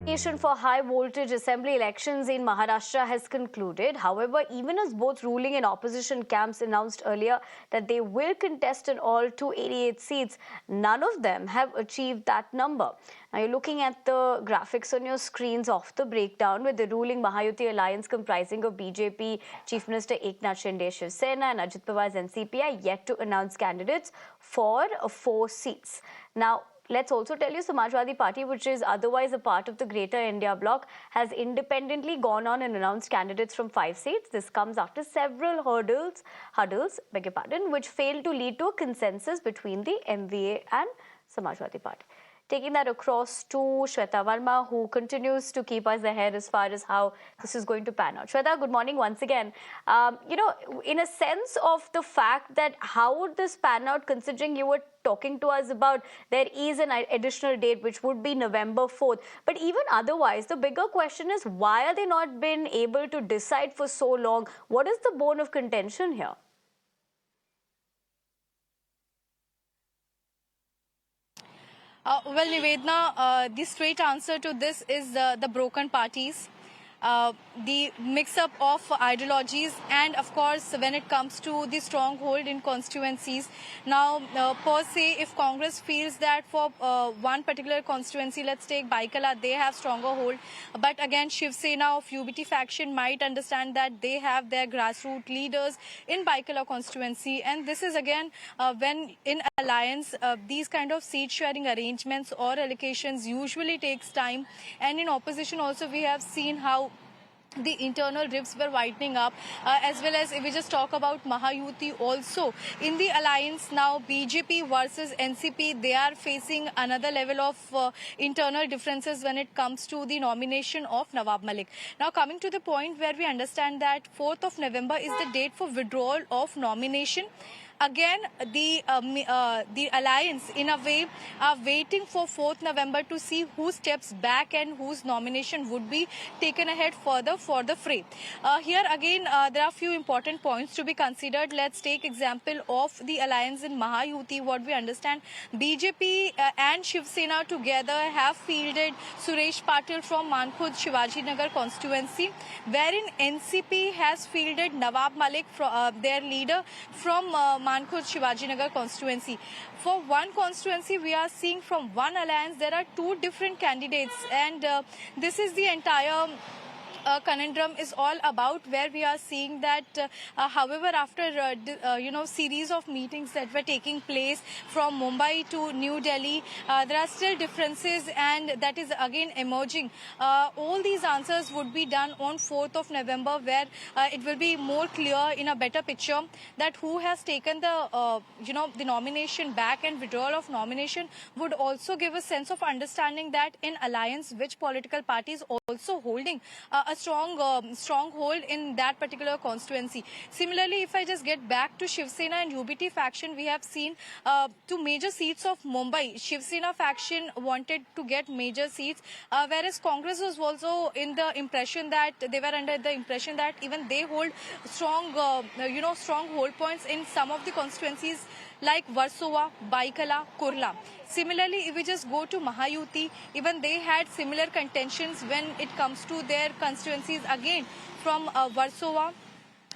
Nomination for high voltage assembly elections in Maharashtra has concluded. However, even as both ruling and opposition camps announced earlier that they will contest in all 288 seats, none of them have achieved that number. Now, you're looking at the graphics on your screens of the breakdown, with the ruling Mahayuti alliance comprising of BJP, Chief Minister Eknath Shinde Shiv Sena and Ajit Pawar's NCP are yet to announce candidates for 4 seats. Now, let's also tell you Samajwadi Party, which is otherwise a part of the Greater India bloc, has independently gone on and announced candidates from 5 seats. This comes after several hurdles, beg your pardon, which failed to lead to a consensus between the MVA and Samajwadi Party. Taking that across to Shweta Verma, who continues to keep us ahead as far as how this is going to pan out. Shweta, good morning once again. In a sense of the fact that how would this pan out, considering you were talking to us about there is an additional date which would be November 4th. But even otherwise, the bigger question is why are they not been able to decide for so long? What is the bone of contention here? Nivedna, the straight answer to this is the broken parties. The mix-up of ideologies, and of course when it comes to the stronghold in constituencies. Now per se, if Congress feels that for one particular constituency, let's take Baikala, they have stronger hold, but again Shiv Sena of UBT faction might understand that they have their grassroots leaders in Baikala constituency, and this is again when in alliance these kind of seat sharing arrangements or allocations usually takes time, and in opposition also we have seen how the internal rifts were widening up, as well as if we just talk about Mahayuti also in the alliance now, BJP versus NCP, they are facing another level of internal differences when it comes to the nomination of Nawab Malik. Now coming to the point where we understand that 4th of November is the date for withdrawal of nomination. Again, the alliance, in a way, are waiting for 4th November to see who steps back and whose nomination would be taken ahead further for the fray. Here again, there are a few important points to be considered. Let's take example of the alliance in Mahayuti. What we understand, BJP and Shiv Sena together have fielded Suresh Patil from Mankhurd Shivaji Nagar constituency, wherein NCP has fielded Nawab Malik, their leader, from Mankhurd Shivaji Nagar constituency. For one constituency, we are seeing from one alliance there are two different candidates, and this is the entire conundrum is all about, where we are seeing that however after series of meetings that were taking place from Mumbai to New Delhi, there are still differences, and that is again emerging. All these answers would be done on 4th of November, where it will be more clear in a better picture that who has taken the the nomination back, and withdrawal of nomination would also give a sense of understanding that in alliance which political parties also holding a strong hold in that particular constituency. Similarly, if I just get back to Shiv Sena and UBT faction, we have seen two major seats of Mumbai. Shiv Sena faction wanted to get major seats, whereas Congress was also in the impression that they were under the impression that even they hold strong strong hold points in some of the constituencies like Versova, Baikala, Kurla. Similarly, if we just go to Mahayuti, even they had similar contentions when it comes to their constituencies again from Versova.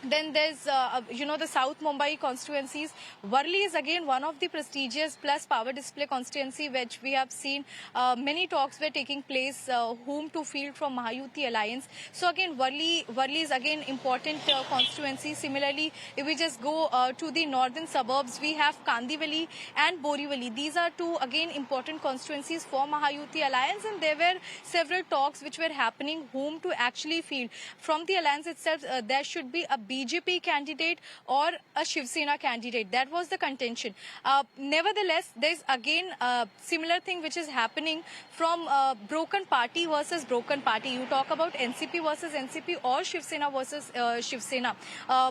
Then there's, the South Mumbai constituencies. Worli is again one of the prestigious plus power display constituency, which we have seen many talks were taking place, whom to field from Mahayuti alliance. So again, Worli is again important constituency. Similarly, if we just go to the northern suburbs, we have Kandivali and Borivali. These are two again important constituencies for Mahayuti alliance, and there were several talks which were happening whom to actually field. From the alliance itself, there should be a BJP candidate or a Shiv Sena candidate. That was the contention. Nevertheless, there's again a similar thing which is happening from broken party versus broken party. You talk about NCP versus NCP or Shiv Sena versus Shiv Sena.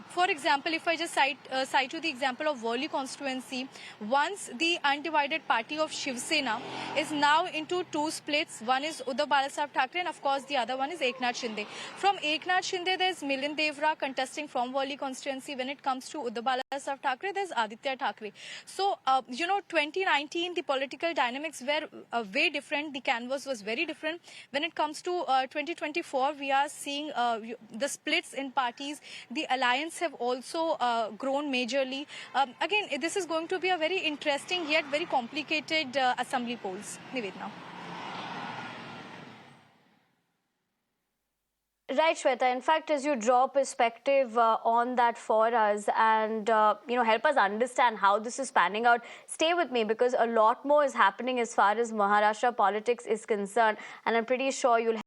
For example, if I just cite you the example of Worli constituency, once the undivided party of Shiv Sena is now into two splits. One is Uddhav Balasaheb Thackeray, and of course the other one is Eknath Shinde. From Eknath Shinde, there's Milind Devra contesting from Worli constituency. When it comes to Uddhav Balasaheb Thackeray, there's Aditya Thackeray. So, 2019, the political dynamics were way different. The canvas was very different. When it comes to 2024, we are seeing the splits in parties. The alliance have also grown majorly. Again, this is going to be a very interesting yet very complicated assembly polls. Nivedna. Right, Shweta. In fact, as you draw perspective on that for us and help us understand how this is panning out, stay with me because a lot more is happening as far as Maharashtra politics is concerned, and I'm pretty sure you'll